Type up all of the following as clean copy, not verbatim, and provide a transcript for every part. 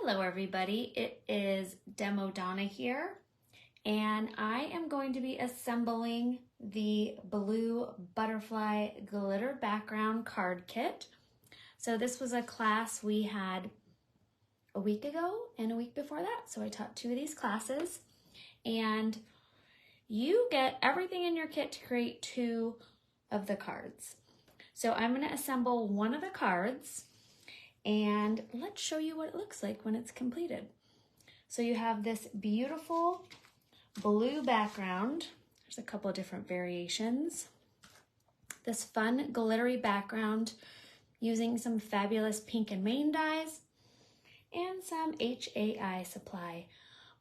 Hello everybody, it is Donna here, and I am going to be assembling the blue butterfly glitter background card kit. So this was a class we had a week ago and a week before that, so I taught two of these classes, and you get everything in your kit to create two of the cards. So I'm going to assemble one of the cards, and let's show you what it looks like when it's completed. So you have this beautiful blue background. There's a couple of different variations. This fun glittery background using some fabulous pink and Maine dyes and some HAI Supply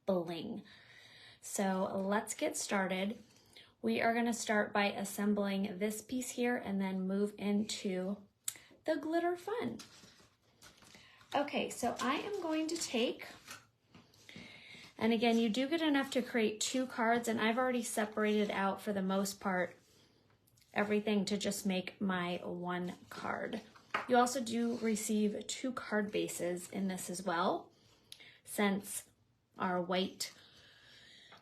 bling. So let's get started. We are going to start by assembling this piece here and then move into the glitter fun. Okay, so I am going to take, and again, you do get enough to create two cards, and I've already separated out for the most part everything to just make my one card. You also do receive two card bases in this as well, since our white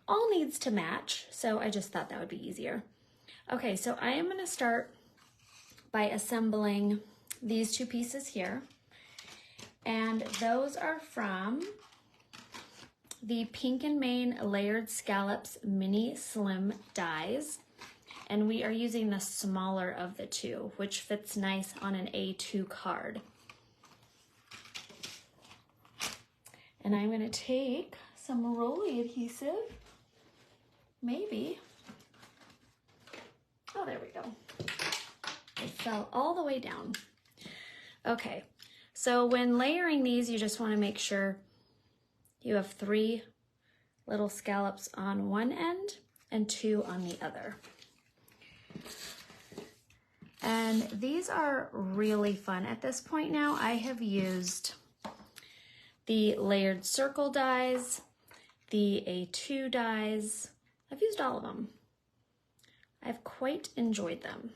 all needs to match, so I just thought that would be easier. Okay, so I am going to start by assembling these two pieces here. And those are from the Pink and Maine Layered Scallops Mini Slim Dies. And we are using the smaller of the two, which fits nice on an A2 card. And I'm going to take some rolly adhesive, maybe. Oh, there we go. It fell all the way down. Okay. So when layering these, you just want to make sure you have 3 little scallops on one end and 2 on the other. And these are really fun. At this point now, I have used the layered circle dies, the A2 dies. I've used all of them. I've quite enjoyed them.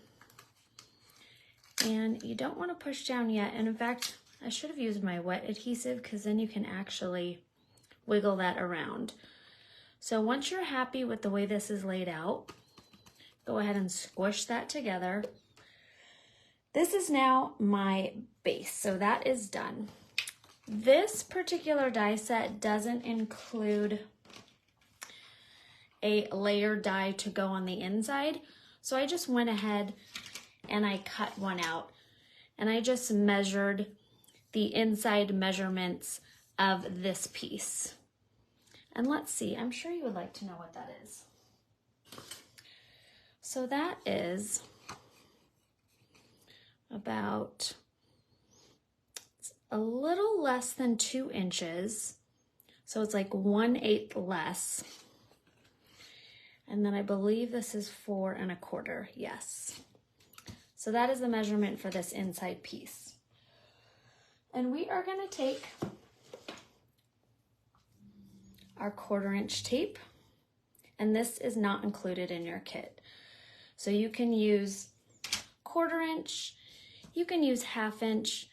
And you don't want to push down yet. And in fact, I should have used my wet adhesive because then you can actually wiggle that around. So once you're happy with the way this is laid out, go ahead and squish that together. This is now my base, so that is done. This particular die set doesn't include a layer die to go on the inside, so I just went ahead and I cut one out, and I just measured the inside measurements of this piece. And let's see, I'm sure you would like to know what that is. So that is about a little less than 2 inches. So it's like 1/8 less. And then I believe this is 4 1/4, yes. So that is the measurement for this inside piece. And we are going to take our 1/4 inch tape, and this is not included in your kit. So you can use 1/4 inch, you can use 1/2 inch,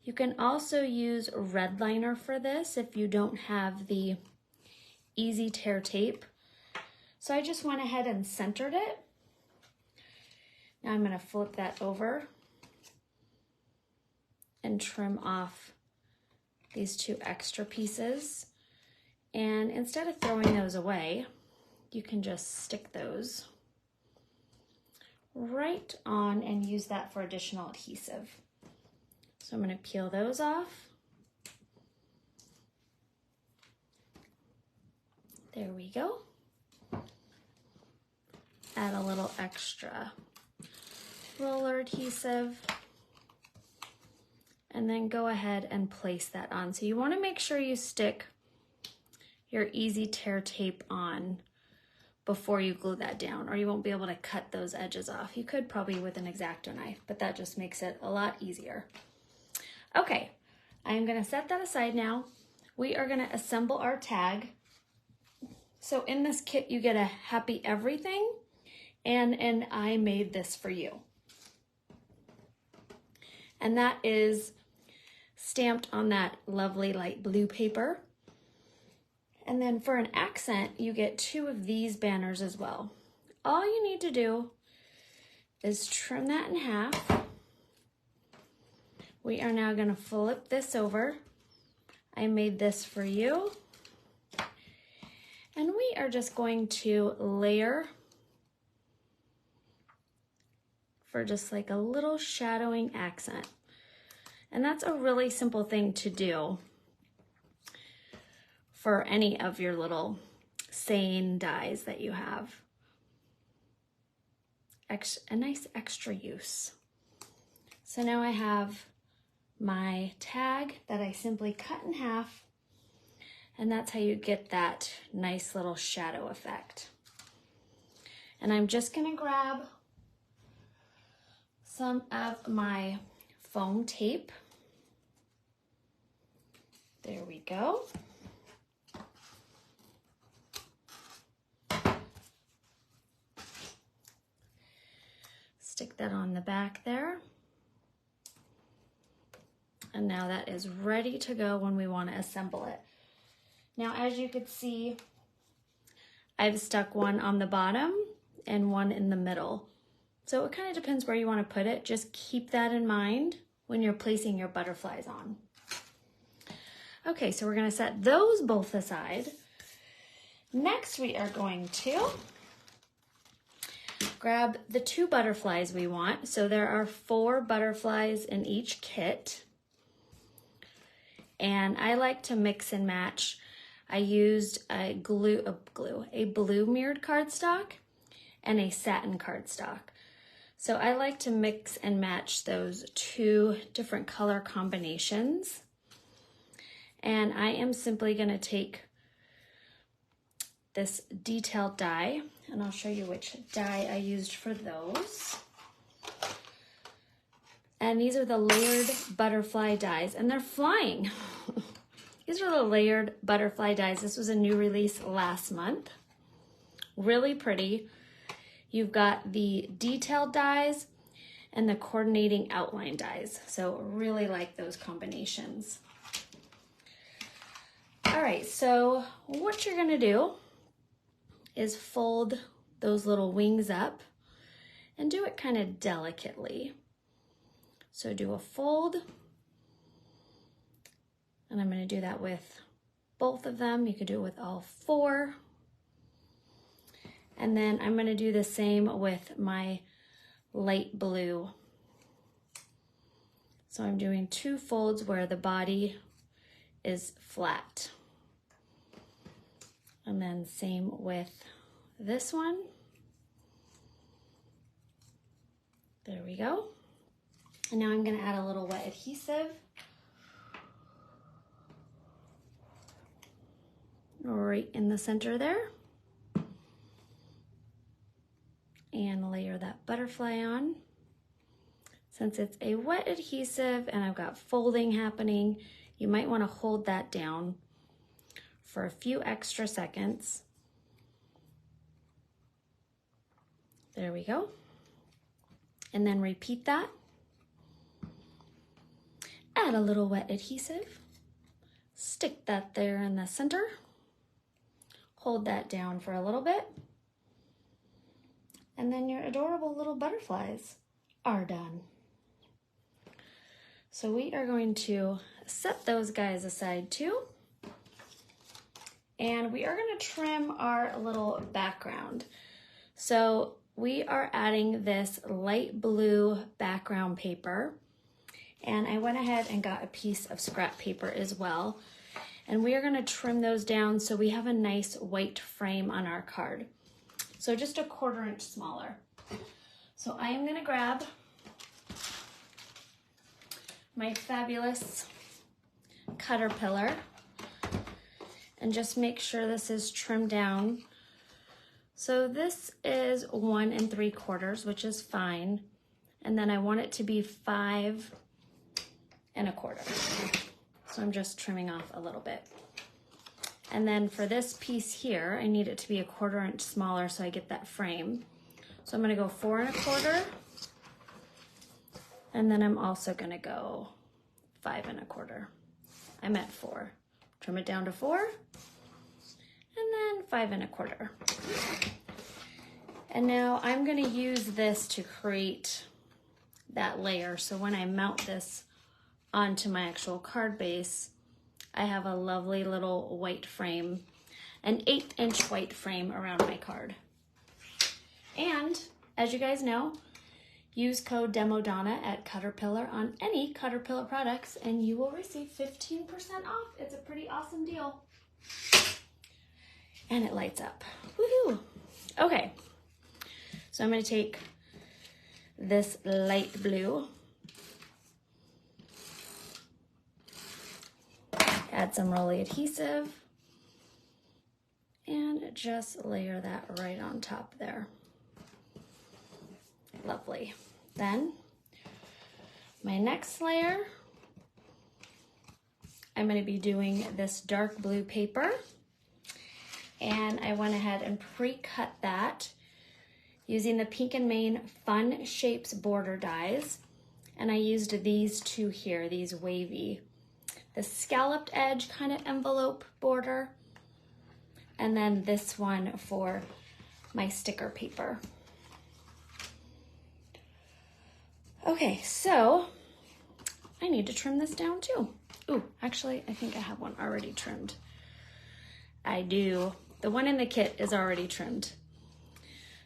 you can also use red liner for this if you don't have the easy tear tape. So I just went ahead and centered it. Now I'm going to flip that over and trim off these 2 extra pieces. And instead of throwing those away, you can just stick those right on and use that for additional adhesive. So I'm going to peel those off. There we go. Add a little extra roller adhesive. And then go ahead and place that on. So you want to make sure you stick your easy tear tape on before you glue that down, or you won't be able to cut those edges off. You could probably with an X-Acto knife, but that just makes it a lot easier. Okay, I am going to set that aside now. We are going to assemble our tag. So in this kit, you get a happy everything and an I made this for you. And that is stamped on that lovely light blue paper. And then for an accent, you get 2 of these banners as well. All you need to do is trim that in half. We are now going to flip this over. I made this for you. And we are just going to layer for just like a little shadowing accent. And that's a really simple thing to do for any of your little saying dies that you have. A nice extra use. So now I have my tag that I simply cut in half, and that's how you get that nice little shadow effect. And I'm just gonna grab some of my foam tape. There we go. Stick that on the back there. And now that is ready to go when we want to assemble it. Now, as you could see, I've stuck one on the bottom and one in the middle. So it kind of depends where you want to put it. Just keep that in mind when you're placing your butterflies on. Okay, so we're going to set those both aside. Next, we are going to grab the 2 butterflies we want. So there are 4 butterflies in each kit. And I like to mix and match. I used a blue mirrored cardstock and a satin cardstock. So I like to mix and match those 2 different color combinations. And I am simply going to take this detailed die, and I'll show you which die I used for those. And these are the layered butterfly dies, and they're flying. These are the layered butterfly dies. This was a new release last month. Really pretty. You've got the detailed dies and the coordinating outline dies. So really like those combinations. All right, so what you're gonna do is fold those little wings up and do it kind of delicately. So do a fold, and I'm going to do that with both of them. You could do it with all 4. And then I'm going to do the same with my light blue. So I'm doing 2 folds where the body is flat. And then same with this one. There we go. And now I'm going to add a little wet adhesive. Right in the center there. And layer that butterfly on. Since it's a wet adhesive and I've got folding happening, you might want to hold that down for a few extra seconds. There we go. And then repeat that. Add a little wet adhesive. Stick that there in the center. Hold that down for a little bit. And then your adorable little butterflies are done. So we are going to set those guys aside too. And we are going to trim our little background. So we are adding this light blue background paper. And I went ahead and got a piece of scrap paper as well. And we are going to trim those down so we have a nice white frame on our card. So just a 1/4 inch smaller. So I am going to grab my fabulous Caterpillar and just make sure this is trimmed down. So this is 1 3/4, which is fine. And then I want it to be 5 1/4. So I'm just trimming off a little bit. And then for this piece here, I need it to be a 1/4 inch smaller so I get that frame. So I'm gonna go 4 1/4. And then I'm also gonna go 5 1/4. I meant 4. Trim it down to 4, and then 5 1/4. And now I'm going to use this to create that layer. So when I mount this onto my actual card base, I have a lovely little white frame, an 8-inch white frame around my card. And as you guys know, use code Donna at Caterpillar on any Caterpillar products and you will receive 15% off. It's a pretty awesome deal. And it lights up. Woohoo! Okay, so I'm going to take this light blue, add some Rolly adhesive, and just layer that right on top there. Lovely. Then my next layer, I'm going to be doing this dark blue paper, and I went ahead and pre-cut that using the Pink and Main Fun Shapes border dies, and I used these two here, these wavy, the scalloped edge kind of envelope border, and then this one for my sticker paper. Okay, so I need to trim this down too. Ooh, actually, I think I have one already trimmed. I do. The one in the kit is already trimmed.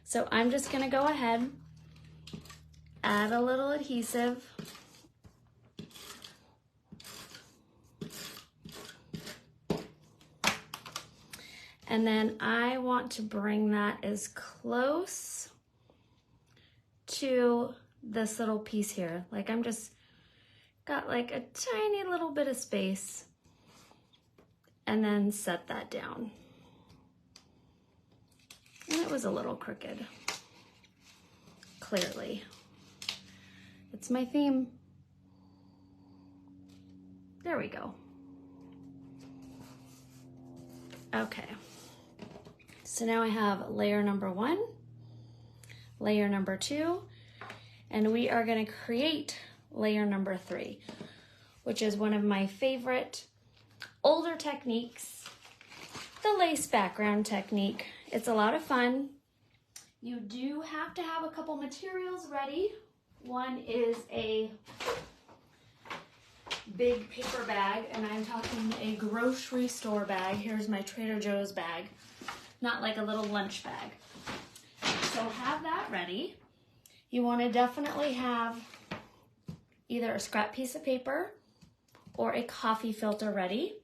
So I'm just gonna go ahead, add a little adhesive, and then I want to bring that as close to this little piece here. Like I'm just got like a tiny little bit of space, and then set that down. And it was a little crooked, clearly. It's my theme. There we go. Okay, so now I have layer number 1, layer number 2, and we are going to create layer number 3, which is one of my favorite older techniques, the lace background technique. It's a lot of fun. You do have to have a couple materials ready. One is a big paper bag, and I'm talking a grocery store bag. Here's my Trader Joe's bag, not like a little lunch bag. So have that ready. You want to definitely have either a scrap piece of paper or a coffee filter ready.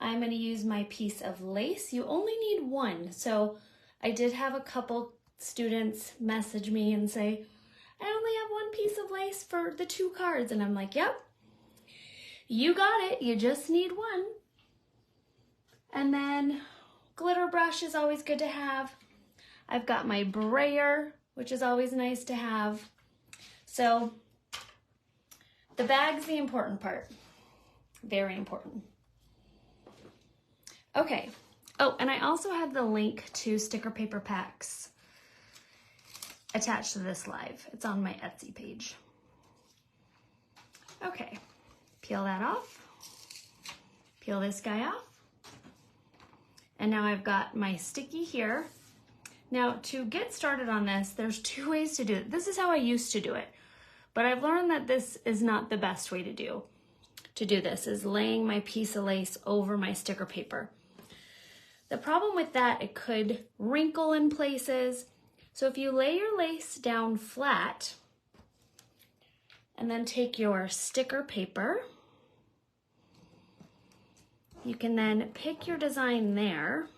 I'm going to use my piece of lace. You only need one. So I did have a couple students message me and say, I only have one piece of lace for the 2 cards. And I'm like, yep, you got it. You just need one. And then glitter brush is always good to have. I've got my brayer, which is always nice to have. So the bag's the important part. Very important. Okay. Oh, and I also have the link to sticker paper packs attached to this live. It's on my Etsy page. Okay. Peel that off. Peel this guy off. And now I've got my sticky here. Now, to get started on this, there's 2 ways to do it. This is how I used to do it, but I've learned that this is not the best way to do this, is laying my piece of lace over my sticker paper. The problem with that, it could wrinkle in places. So if you lay your lace down flat and then take your sticker paper, you can then pick your design there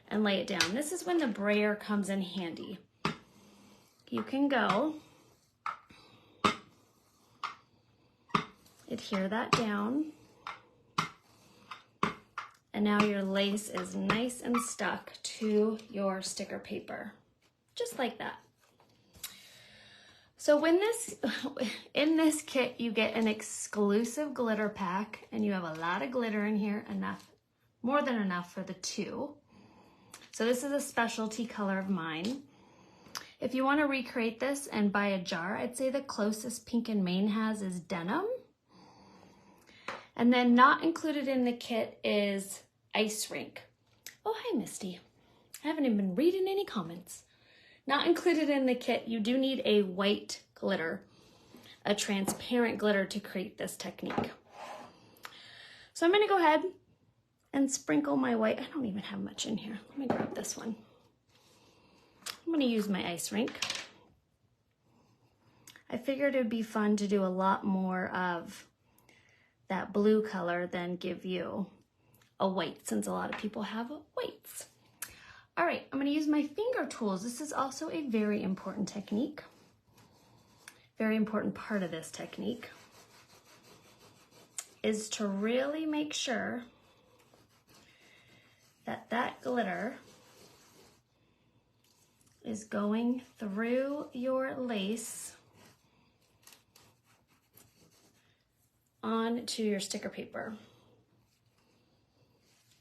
and lay it down. This is when the brayer comes in handy. You can go adhere that down, and now your lace is nice and stuck to your sticker paper, just like that. So in this kit, you get an exclusive glitter pack, and you have a lot of glitter in here, more than enough for the 2. So this is a specialty color of mine. If you want to recreate this and buy a jar, I'd say the closest Pink and Main has is denim. And then not included in the kit is ice rink. Oh, hi, Misty. I haven't even been reading any comments. Not included in the kit, you do need a white glitter, a transparent glitter to create this technique. So I'm gonna go ahead and sprinkle my white. I don't even have much in here. Let me grab this one. I'm gonna use my ice rink. I figured it would be fun to do a lot more of that blue color than give you a white, since a lot of people have whites. All right, I'm gonna use my finger tools. This is also a very important technique, very important part of this technique, is to really make sure that that glitter is going through your lace onto your sticker paper.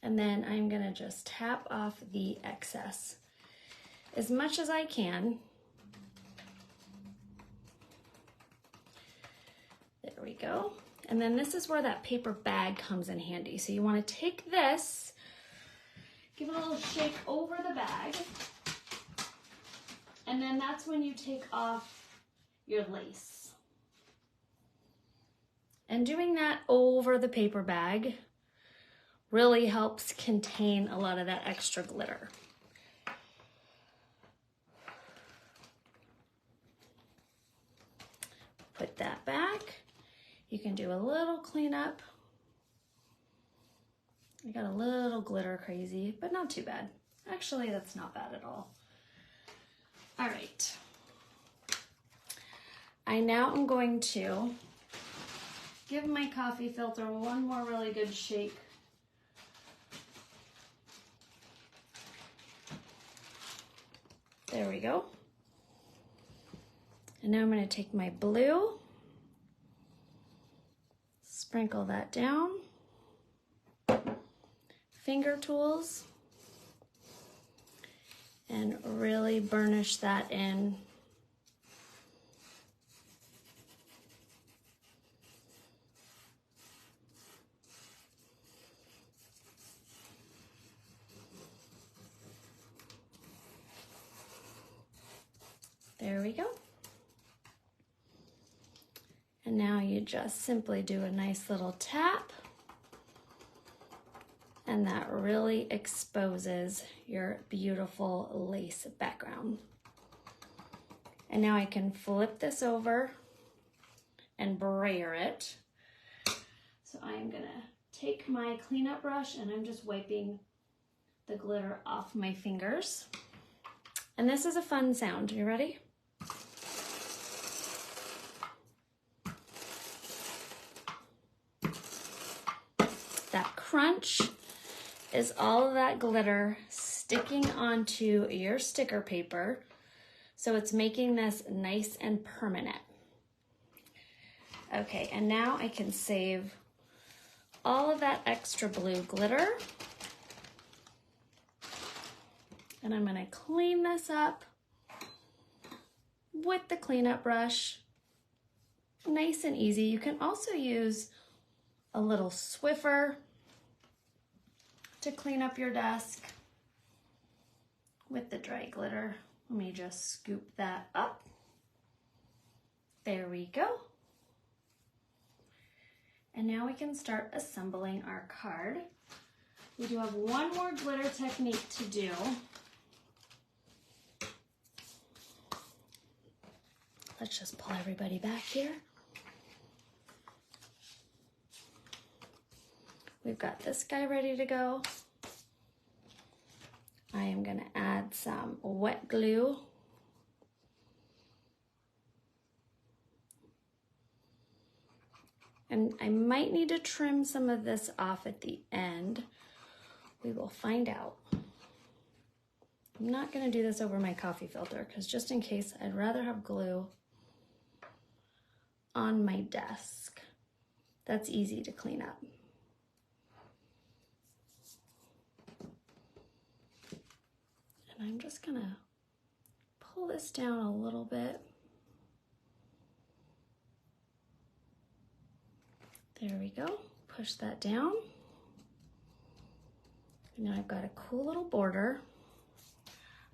And then I'm gonna just tap off the excess as much as I can. There we go. And then this is where that paper bag comes in handy. So you wanna take this, give it a little shake over the bag, and then that's when you take off your lace. And doing that over the paper bag really helps contain a lot of that extra glitter. Put that back. You can do a little cleanup. I got a little glitter crazy, but not too bad. Actually, that's not bad at all. All right. I now am going to give my coffee filter one more really good shake. There we go. And now I'm going to take my blue, sprinkle that down, finger tools, and really burnish that in. There we go. And now you just simply do a nice little tap, and that really exposes your beautiful lace background. And now I can flip this over and brayer it. So I'm gonna take my cleanup brush and I'm just wiping the glitter off my fingers. And this is a fun sound. You ready? That crunch is all of that glitter sticking onto your sticker paper. So it's making this nice and permanent. Okay, and now I can save all of that extra blue glitter. And I'm gonna clean this up with the cleanup brush. Nice and easy. You can also use a little Swiffer to clean up your desk with the dry glitter. Let me just scoop that up. There we go. And now we can start assembling our card. We do have one more glitter technique to do. Let's just pull everybody back here. We've got this guy ready to go. I am gonna add some wet glue. And I might need to trim some of this off at the end. We will find out. I'm not gonna do this over my coffee filter because just in case, I'd rather have glue on my desk. That's easy to clean up. And I'm just gonna pull this down a little bit. There we go. push that down. Now I've got a cool little border.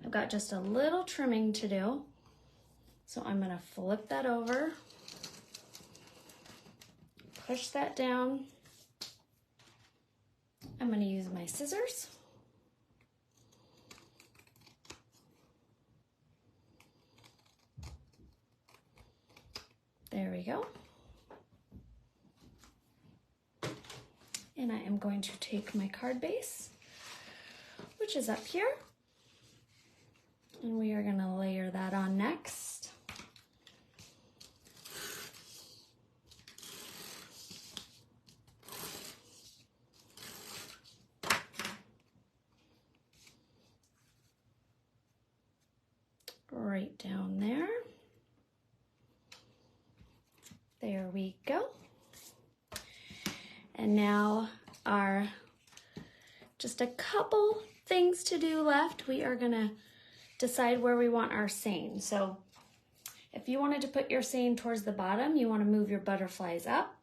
I've got just a little trimming to do. So I'm gonna flip that over, push that down. I'm gonna use my scissors. There we go. And I am going to take my card base, which is up here, and we are gonna layer that on next. Right down there. There we go. And now just a couple things to do left. We are gonna decide where we want our seine. So if you wanted to put your seine towards the bottom, you wanna move your butterflies up.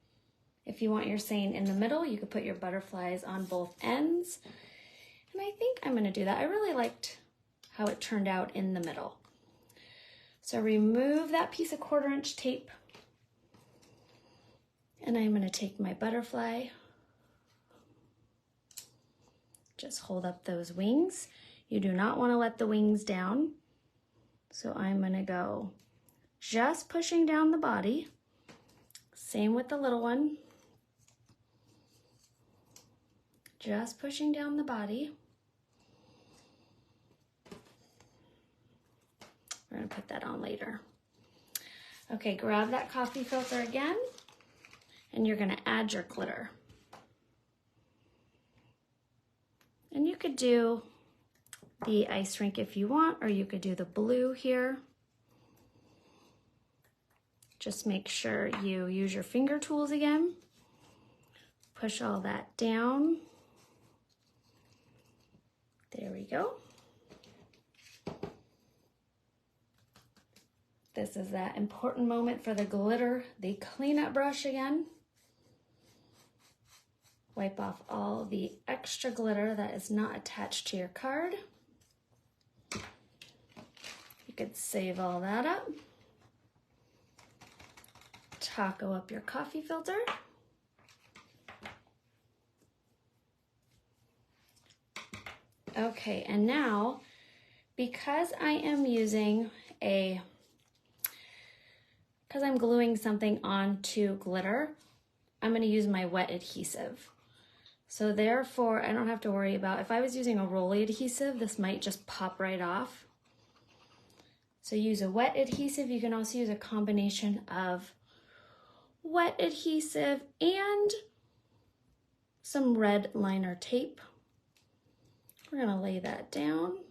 If you want your seine in the middle, you could put your butterflies on both ends. And I think I'm gonna do that. I really liked how it turned out in the middle. So remove that piece of 1/4 inch tape, and I'm gonna take my butterfly, just hold up those wings. You do not wanna let the wings down. So I'm gonna go just pushing down the body. Same with the little one. Just pushing down the body. We're gonna put that on later. Okay, grab that coffee filter again, and you're gonna add your glitter. And you could do the ice rink if you want, or you could do the blue here. Just make sure you use your finger tools again. Push all that down. There we go. This is that important moment for the glitter, the cleanup brush again. Wipe off all the extra glitter that is not attached to your card. You could save all that up. Taco up your coffee filter. Okay, and now, because I'm gluing something onto glitter, I'm gonna use my wet adhesive. So therefore, I don't have to worry about, if I was using a rolly adhesive, this might just pop right off. So use a wet adhesive. You can also use a combination of wet adhesive and some red liner tape. We're gonna lay that down.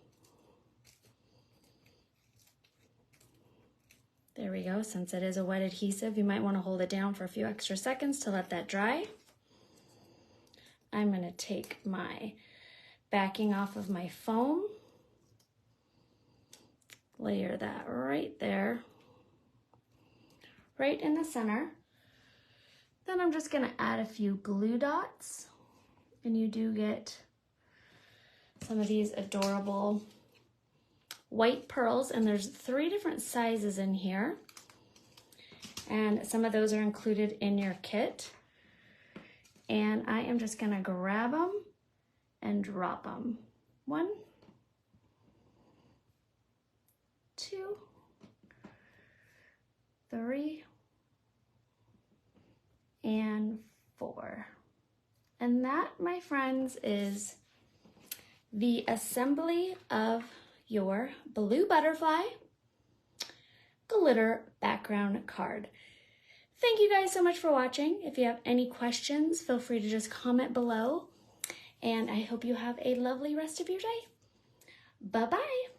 There we go. Since it is a wet adhesive, you might want to hold it down for a few extra seconds to let that dry. I'm going to take my backing off of my foam, layer that right there, right in the center. Then I'm just going to add a few glue dots, and you do get some of these adorable white pearls, and there's 3 different sizes in here, and some of those are included in your kit. And I am just gonna grab them and drop them. 1, 2, 3, and 4. And that, my friends, is the assembly of your blue butterfly glitter background card. Thank you guys so much for watching. If you have any questions, feel free to just comment below. And I hope you have a lovely rest of your day. Bye-bye.